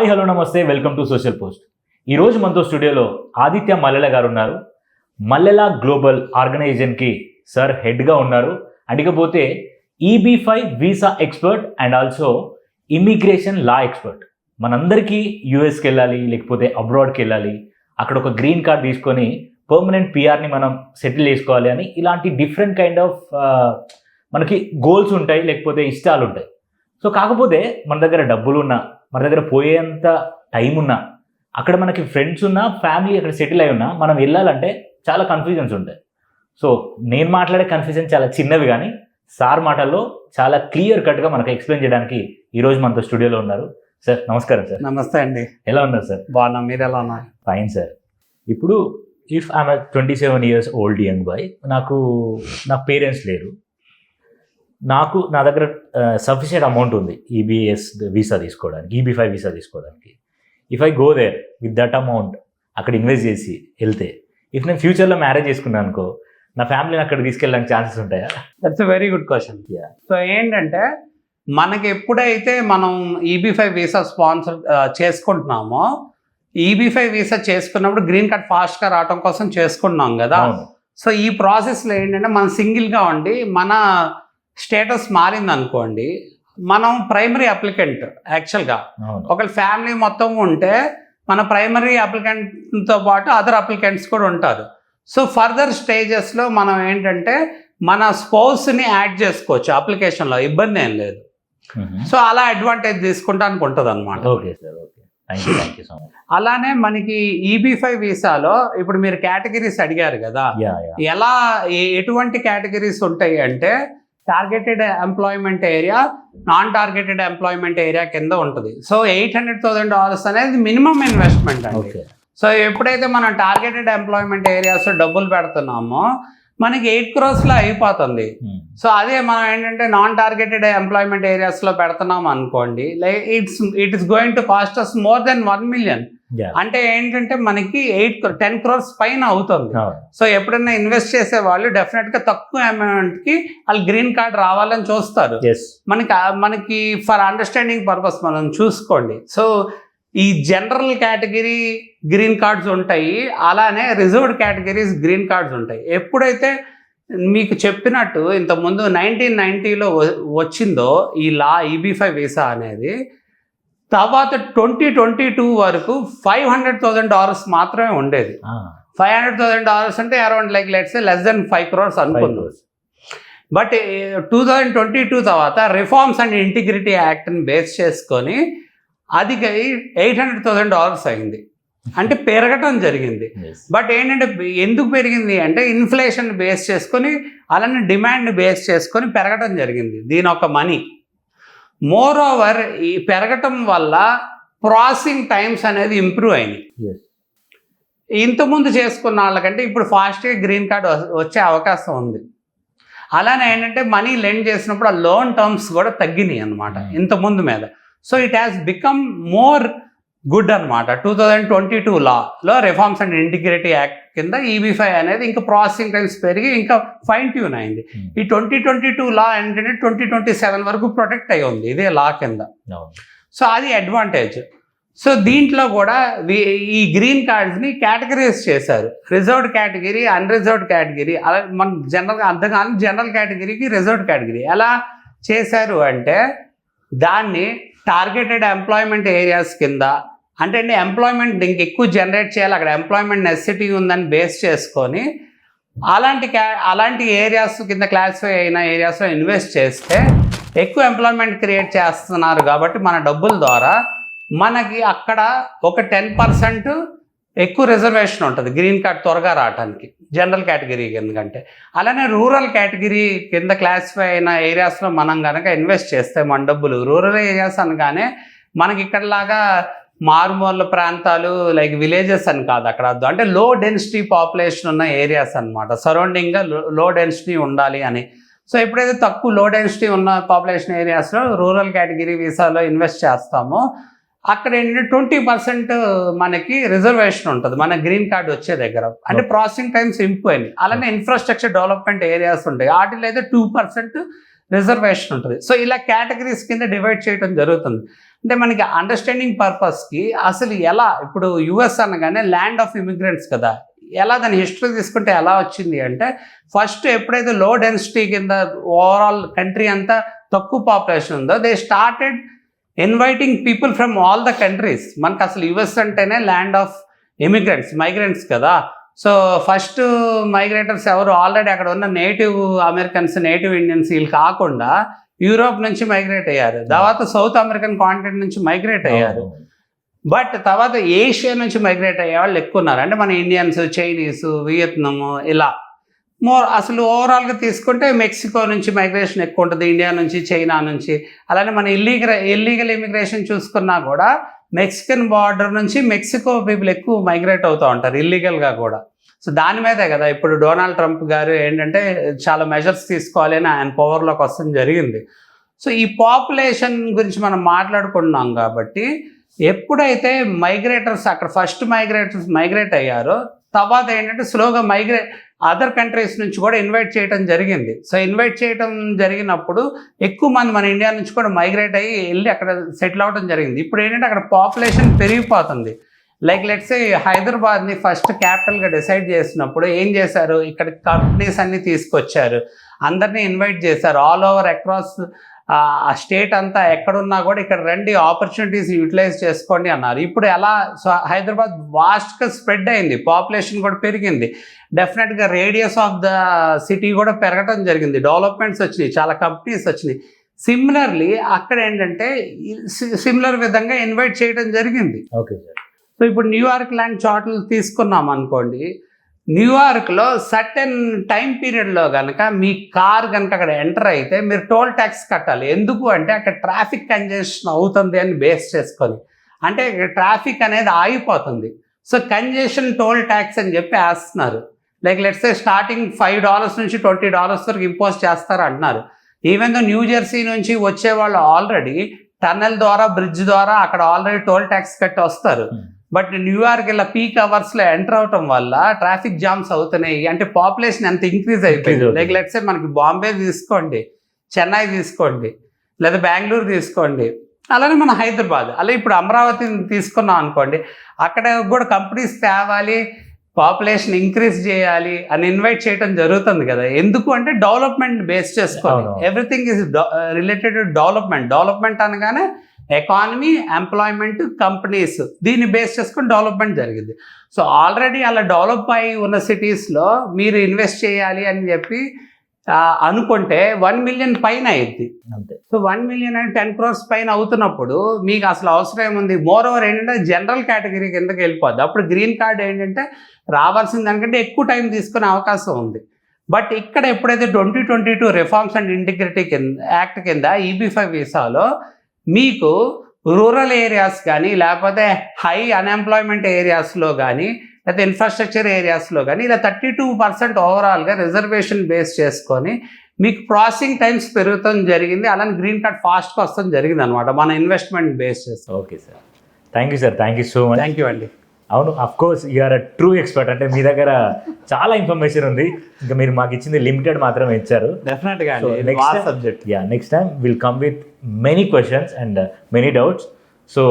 Hi hello నమస్తే, welcome to social post. ఈరోజు మనతో స్టూడియోలో ఆదిత్య మల్లెల గారు ఉన్నారు. మల్లెల గ్లోబల్ ఆర్గనైజేషన్కి సార్ హెడ్గా ఉన్నారు. అండికపోతే EB5 visa expert and also immigration law expert. మనందరికీ యూఎస్కి వెళ్ళాలి, లేకపోతే అబ్రాడ్కి వెళ్ళాలి, అక్కడ ఒక గ్రీన్ కార్డ్ తీసుకొని పర్మనెంట్ పిఆర్ని మనం సెటిల్ చేసుకోవాలి అని ఇలాంటి డిఫరెంట్ కైండ్ ఆఫ్ మనకి గోల్స్ ఉంటాయి, లేకపోతే ఇష్టాలు ఉంటాయి. సో కాకపోతే మన దగ్గర డబ్బులు ఉన్నా, మన దగ్గర పోయేంత టైం ఉన్నా, అక్కడ మనకి ఫ్రెండ్స్ ఉన్నా, ఫ్యామిలీ అక్కడ సెటిల్ అయి ఉన్నా, మనం వెళ్ళాలంటే చాలా కన్ఫ్యూజన్స్ ఉంటాయి. సో నేను మాట్లాడే కన్ఫ్యూజన్ చాలా చిన్నవి, కానీ సార్ మాటల్లో చాలా క్లియర్ కట్గా మనకు ఎక్స్ప్లెయిన్ చేయడానికి ఈరోజు మనతో స్టూడియోలో ఉన్నారు. సార్ నమస్కారం. సార్ నమస్తే అండి. ఎలా ఉన్నారు సార్? బాగున్నా, మీరు ఎలా ఉన్నారు? Fine sir. ఇప్పుడు if I'm 27 years old young boy, నా పేరెంట్స్ లేరు, నా దగ్గర సఫిషియెంట్ అమౌంట్ ఉంది EB5 వీసా తీసుకోవడానికి. If I go there with that amount అక్కడ ఇన్వెస్ట్ చేసి వెళ్తే, ఇఫ్ నేను ఫ్యూచర్లో మ్యారేజ్ చేసుకున్నాను అనుకో, నా ఫ్యామిలీని అక్కడ తీసుకెళ్ళడానికి ఛాన్సెస్ ఉంటాయా? That's a very good question. So ఏంటంటే మనకి ఎప్పుడైతే మనం EB5 వీసా స్పాన్సర్ చేసుకుంటున్నామో, EB5 వీసా చేసుకున్నప్పుడు గ్రీన్ కార్డ్ ఫాస్ట్గా రావడం కోసం చేసుకుంటున్నాం కదా. సో ఈ ప్రాసెస్లో ఏంటంటే మనం సింగిల్గా ఉండి మన స్టేటస్ మారింది అనుకోండి, మనం ప్రైమరీ అప్లికెంట్. యాక్చువల్గా ఒకవేళ ఫ్యామిలీ మొత్తం ఉంటే మన ప్రైమరీ అప్లికెంట్తో పాటు అదర్ అప్లికెంట్స్ కూడా ఉంటారు. సో ఫర్దర్ స్టేజెస్లో మనం ఏంటంటే మన స్పౌస్ని యాడ్ చేసుకోవచ్చు అప్లికేషన్లో, ఇబ్బంది ఏం లేదు. సో అలా అడ్వాంటేజ్ తీసుకుంటానికి ఉంటుంది అనమాట. Okay sir, okay, thank you so much. అలానే మనకి EB5 వీసాలో ఇప్పుడు మీరు కేటగిరీస్ అడిగారు కదా, ఎలా ఎటువంటి కేటగిరీస్ ఉంటాయి అంటే targeted employment area, non targeted employment area కింద ఉంటుంది. సో $800,000 అనేది మినిమం ఇన్వెస్ట్మెంట్ అండి. సో ఎప్పుడైతే మనం టార్గెటెడ్ ఎంప్లాయ్మెంట్ ఏరియాస్ డబ్బులు పెడుతున్నామో మనకి 8 crores అయిపోతుంది. సో అదే మనం ఏంటంటే నాన్ టార్గెటెడ్ ఎంప్లాయ్మెంట్ ఏరియాస్లో పెడుతున్నాం అనుకోండి, like it is going to cost as more than 1 million. అంటే ఏంటంటే మనకి 10 crores పైన అవుతుంది. సో ఎప్పుడైనా ఇన్వెస్ట్ చేసే వాళ్ళు డెఫినెట్గా తక్కువ అమౌంట్కి వాళ్ళు గ్రీన్ కార్డ్ రావాలని చూస్తారు. మనకి ఫర్ అండర్స్టాండింగ్ పర్పస్ మనం చూసుకోండి. సో ఈ జనరల్ కేటగిరీ గ్రీన్ కార్డ్స్ ఉంటాయి, అలానే రిజర్వ్డ్ కేటగిరీస్ గ్రీన్ కార్డ్స్ ఉంటాయి. ఎప్పుడైతే మీకు చెప్పినట్టు ఇంతకుముందు 1990లో వచ్చిందో ఈ లా EB5 వీసా అనేది, తర్వాత 2022 వరకు $500,000 మాత్రమే ఉండేది. $500,000 అంటే around like let's less than 5 crores అనుకుందాం. బట్ 2022 తర్వాత రిఫార్మ్స్ అండ్ ఇంటిగ్రిటీ యాక్ట్ని బేస్ చేసుకొని అది $800,000 అయింది. అంటే పెరగటం జరిగింది. బట్ ఏంటంటే ఎందుకు పెరిగింది అంటే ఇన్ఫ్లేషన్ బేస్ చేసుకొని, అలానే డిమాండ్ బేస్ చేసుకొని పెరగటం జరిగింది దీని ఒక మనీ. మోర్ ఓవర్ ఈ పెరగటం వల్ల ప్రాసెసింగ్ టైమ్స్ అనేది ఇంప్రూవ్ అయినాయి. ఇంతకుముందు చేసుకున్న వాళ్ళకంటే ఇప్పుడు ఫాస్ట్గా గ్రీన్ కార్డ్ వచ్చే అవకాశం ఉంది. అలానే ఏంటంటే మనీ లెండ్ చేసినప్పుడు ఆ లోన్ టర్మ్స్ కూడా తగ్గినాయి అనమాట ఇంతకుముందు మీద. So it has become more good అనమాట. 2022 లాలో రిఫార్మ్స్ అండ్ ఇంటిగ్రిటీ యాక్ట్ కింద EB5 అనేది ఇంకా ప్రాసెసింగ్ టైమ్స్ పెరిగి ఇంకా ఫైన్ ట్యూన్ అయింది. ఈ 2022 లా ఏంటంటే 2027 వరకు ప్రొటెక్ట్ అయ్యి ఉంది ఇదే లా కింద. సో అది అడ్వాంటేజ్. సో దీంట్లో కూడా ఈ గ్రీన్ కార్డ్స్ని కేటగిరీస్ చేశారు. Reserved category, unreserved category. అలా మనకు జనరల్గా అర్థం కాదు. జనరల్ కేటగిరీకి రిజర్వ్డ్ కేటగిరీ ఎలా చేశారు అంటే దాన్ని టార్గెటెడ్ ఎంప్లాయ్మెంట్ ఏరియాస్ కింద, అంటే ఎంప్లాయ్మెంట్ ఇంక ఎక్కువ జనరేట్ చేయాలి, అక్కడ ఎంప్లాయ్మెంట్ నెసెసిటీ ఉందని బేస్ చేసుకొని అలాంటి ఏరియాస్ కింద క్లాసిఫై అయిన ఏరియాస్లో ఇన్వెస్ట్ చేస్తే ఎక్కువ ఎంప్లాయ్మెంట్ క్రియేట్ చేస్తున్నారు కాబట్టి మన డబ్బుల ద్వారా మనకి అక్కడ ఒక 10% ఎక్కువ రిజర్వేషన్ ఉంటుంది గ్రీన్ కార్డ్ త్వరగా రావడానికి జనరల్ కేటగిరీ కిందకంటే. అలానే రూరల్ కేటగిరీ కింద క్లాసిఫై అయిన ఏరియాస్లో మనం కనుక ఇన్వెస్ట్ చేస్తే మన డబ్బులు, రూరల్ ఏరియాస్ అనగానే మనకి ఇక్కడలాగా మారుమూల ప్రాంతాలు లైక్ విలేజెస్ అని కాదు, అక్కడ అంటే లో డెన్సిటీ పాపులేషన్ ఉన్న ఏరియాస్ అనమాట. సరౌండింగ్గా లో డెన్సిటీ ఉండాలి అని. సో ఎప్పుడైతే తక్కువ లో డెన్సిటీ ఉన్న పాపులేషన్ ఏరియాస్లో రూరల్ కేటగిరీ వీసాలో ఇన్వెస్ట్ చేస్తామో అక్కడ ఏంటంటే 20% మనకి రిజర్వేషన్ ఉంటుంది మన గ్రీన్ కార్డ్ వచ్చే దగ్గర. అంటే ప్రాసెసింగ్ టైమ్స్ ఇంప్రూవ్ అయింది. అలానే ఇన్ఫ్రాస్ట్రక్చర్ డెవలప్మెంట్ ఏరియాస్ ఉంటాయి, వాటిలో అయితే 2% రిజర్వేషన్ ఉంటుంది. సో ఇలా కేటగిరీస్ కింద డివైడ్ చేయడం జరుగుతుంది. అంటే మనకి అండర్స్టాండింగ్ పర్పస్కి అసలు ఎలా, ఇప్పుడు యుఎస్ అనగానే ల్యాండ్ ఆఫ్ ఇమిగ్రెంట్స్ కదా, ఎలా దాని హిస్టరీ తీసుకుంటే ఎలా వచ్చింది అంటే, ఫస్ట్ ఎప్పుడైతే లో డెన్సిటీ కింద ఓవరాల్ కంట్రీ అంతా తక్కువ పాపులేషన్ ఉందో, they started inviting people from all the countries. మనకు అసలు యుఎస్ అంటేనే ల్యాండ్ ఆఫ్ మైగ్రెంట్స్ కదా. సో ఫస్ట్ మైగ్రేటర్స్ ఎవరు, ఆల్రెడీ అక్కడ ఉన్న నేటివ్ అమెరికన్స్, నేటివ్ ఇండియన్స్ వీళ్ళు కాకుండా యూరోప్ నుంచి మైగ్రేట్ అయ్యారు, తర్వాత సౌత్ అమెరికన్ కాంటినెంట్ నుంచి మైగ్రేట్ అయ్యారు, బట్ తర్వాత ఏషియా నుంచి మైగ్రేట్ అయ్యే వాళ్ళు ఎక్కువ ఉన్నారు. అంటే మన ఇండియన్స్, చైనీస్, వియత్నాము, ఇలా అసలు ఓవరాల్గా తీసుకుంటే మెక్సికో నుంచి మైగ్రేషన్ ఎక్కువ ఉంటుంది, ఇండియా నుంచి, చైనా నుంచి. అలానే మన ఇల్లీగల్ ఇమిగ్రేషన్ చూసుకున్నా కూడా మెక్సికన్ బార్డర్ నుంచి మెక్సికో పీపుల్ ఎక్కువ మైగ్రేట్ అవుతూ ఉంటారు ఇల్లీగల్గా కూడా. సో దాని మీదే కదా ఇప్పుడు డొనాల్డ్ ట్రంప్ గారు ఏంటంటే చాలా మెజర్స్ తీసుకోవాలి అని ఆయన పవర్లోకి వస్తడం జరిగింది. సో ఈ పాపులేషన్ గురించి మనం మాట్లాడుకుంటున్నాం కాబట్టి, ఎప్పుడైతే మైగ్రేటర్స్ అక్కడ ఫస్ట్ మైగ్రేట్ అయ్యారో, తర్వాత ఏంటంటే స్లోగా అదర్ కంట్రీస్ నుంచి కూడా ఇన్వైట్ చేయడం జరిగింది. సో ఇన్వైట్ చేయడం జరిగినప్పుడు ఎక్కువ మంది మన ఇండియా నుంచి కూడా మైగ్రేట్ అయ్యి వెళ్ళి అక్కడ సెటిల్ అవ్వడం జరిగింది. ఇప్పుడు ఏంటంటే అక్కడ పాపులేషన్ పెరిగిపోతుంది. లైక్ లెట్స్ హైదరాబాద్ని ఫస్ట్ క్యాపిటల్గా డిసైడ్ చేసినప్పుడు ఏం చేశారు, ఇక్కడ కంపెనీస్ అన్నీ తీసుకొచ్చారు, అందరినీ ఇన్వైట్ చేశారు, ఆల్ ఓవర్ అక్రాస్ ఆ స్టేట్ అంతా ఎక్కడున్నా కూడా ఇక్కడ రండి, ఆపర్చునిటీస్ యూటిలైజ్ చేసుకోండి అన్నారు. ఇప్పుడు ఎలా, సో హైదరాబాద్ వాస్ట్గా స్ప్రెడ్ అయింది, పాపులేషన్ కూడా పెరిగింది, డెఫినెట్గా రేడియస్ ఆఫ్ ద సిటీ కూడా పెరగడం జరిగింది, డెవలప్మెంట్స్ వచ్చినాయి, చాలా కంపెనీస్ వచ్చినాయి. సిమిలర్లీ అక్కడ ఏంటంటే సిమిలర్ విధంగా ఇన్వైట్ చేయడం జరిగింది. Okay sir. సో ఇప్పుడు న్యూయార్క్ లాంటి చోట్ల తీసుకున్నాం అనుకోండి, న్యూయార్క్లో సర్టెన్ టైం పీరియడ్లో కనుక మీ కార్ కనుక అక్కడ ఎంటర్ అయితే మీరు టోల్ ట్యాక్స్ కట్టాలి. ఎందుకు అంటే అక్కడ ట్రాఫిక్ కంజెషన్ అవుతుంది అని బేస్ చేసుకొని, అంటే ట్రాఫిక్ అనేది ఆగిపోతుంది. సో కంజెషన్ టోల్ ట్యాక్స్ అని చెప్పి వేస్తున్నారు. లైక్ లెట్స్ సే స్టార్టింగ్ $5 నుంచి $20 వరకు ఇంపోజ్ చేస్తారు అంటున్నారు. ఈవెన్ దో న్యూ జెర్సీ నుంచి వచ్చే వాళ్ళు ఆల్రెడీ టన్నెల్ ద్వారా, బ్రిడ్జ్ ద్వారా అక్కడ ఆల్రెడీ టోల్ ట్యాక్స్ కట్టి వస్తారు. బట్ న్యూయార్క్ ఇలా పీక్ అవర్స్లో ఎంటర్ అవటం వల్ల ట్రాఫిక్ జామ్స్ అవుతున్నాయి. అంటే పాపులేషన్ ఎంత ఇంక్రీజ్ అయిపోయింది. లైక్ లెట్స్ సే మనకి బాంబే తీసుకోండి, చెన్నై తీసుకోండి, లేదా బెంగళూరు తీసుకోండి, అలానే మన హైదరాబాద్, అలా ఇప్పుడు అమరావతిని తీసుకున్నాం అనుకోండి, అక్కడ కూడా కంపెనీస్ తేవాలి, పాపులేషన్ ఇంక్రీజ్ చేయాలి అని ఇన్వైట్ చేయడం జరుగుతుంది కదా. ఎందుకు అంటే డెవలప్మెంట్ బేస్ చేసుకోవాలి. Everything is related to development అనగానే ఎకానమీ, ఎంప్లాయ్మెంట్, కంపెనీస్, దీన్ని బేస్ చేసుకొని డెవలప్మెంట్ జరిగింది. సో ఆల్రెడీ అలా డెవలప్ అయి ఉన్న సిటీస్లో మీరు ఇన్వెస్ట్ చేయాలి అని చెప్పి అనుకుంటే 1 million పైన అయింది అంతే. సో 1 million అంటే 10 crores పైన అవుతున్నప్పుడు మీకు అసలు అవసరం ఏముంది. మోర్ ఓవర్ ఏంటంటే జనరల్ కేటగిరీ కిందకి వెళ్ళిపోద్ది. అప్పుడు గ్రీన్ కార్డ్ ఏంటంటే రావాల్సిన దానికంటే ఎక్కువ టైం తీసుకునే అవకాశం ఉంది. బట్ ఇక్కడ ఎప్పుడైతే 2022 రిఫార్మ్స్ అండ్ ఇంటిగ్రిటీ యాక్ట్ కింద EB-5 వీసాలో మీకు రూరల్ ఏరియాస్ కానీ, లేకపోతే హై అన్ఎంప్లాయ్మెంట్ ఏరియాస్లో కానీ, లేకపోతే ఇన్ఫ్రాస్ట్రక్చర్ ఏరియాస్లో కానీ ఇలా 32% ఓవరాల్గా రిజర్వేషన్ బేస్ చేసుకొని మీకు ప్రాసెసింగ్ టైమ్స్ పెరుగుతాం జరిగింది. అలానే గ్రీన్ కార్డ్ ఫాస్ట్గా వస్తాం జరిగింది అనమాట, మన ఇన్వెస్ట్మెంట్ బేస్ చేస్తాం. Okay sir, thank you sir, thank you so much. Thank you అండి. అవును, of course you're a true expert. అంటే మీ దగ్గర చాలా ఇన్ఫర్మేషన్ ఉంది, ఇంకా మీరు మాకు ఇచ్చింది లిమిటెడ్ మాత్రమే ఇచ్చారు. డెఫినెట్గా subject. Next time will come with many questions and many doubts. So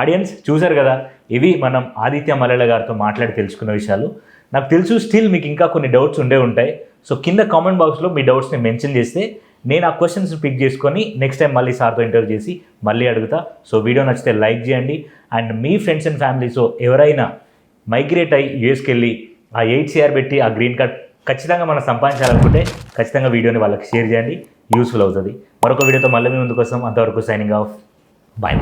audience చూసారు కదా, ఇవి మనం ఆదిత్య మల్లెల గారితో మాట్లాడి తెలుసుకున్న విషయాలు. నాకు తెలుసు స్టిల్ మీకు ఇంకా కొన్ని డౌట్స్ ఉండే ఉంటాయి. సో కింద కామెంట్ బాక్స్లో మీ డౌట్స్ని మెన్షన్ చేస్తే నేను ఆ క్వశ్చన్స్ పిక్ చేసుకొని నెక్స్ట్ టైం మళ్ళీ సార్తో ఇంటర్వ్యూ చేసి మళ్ళీ అడుగుతా. సో వీడియో నచ్చితే లైక్ చేయండి. అండ్ మీ ఫ్రెండ్స్ అండ్ ఫ్యామిలీతో ఎవరైనా మైగ్రేట్ అయ్యి యూఎస్కి వెళ్ళి ఆ 8 CR పెట్టి ఆ గ్రీన్ కార్డ్ ఖచ్చితంగా మనం సంపాదించాలనుకుంటే ఖచ్చితంగా వీడియోని వాళ్ళకి షేర్ చేయండి, యూస్ఫుల్ అవుతుంది. మరొక వీడియోతో మళ్ళీ మీ ముందుకు వస్తాం. అంతవరకు సైనింగ్ ఆఫ్, బాయ్.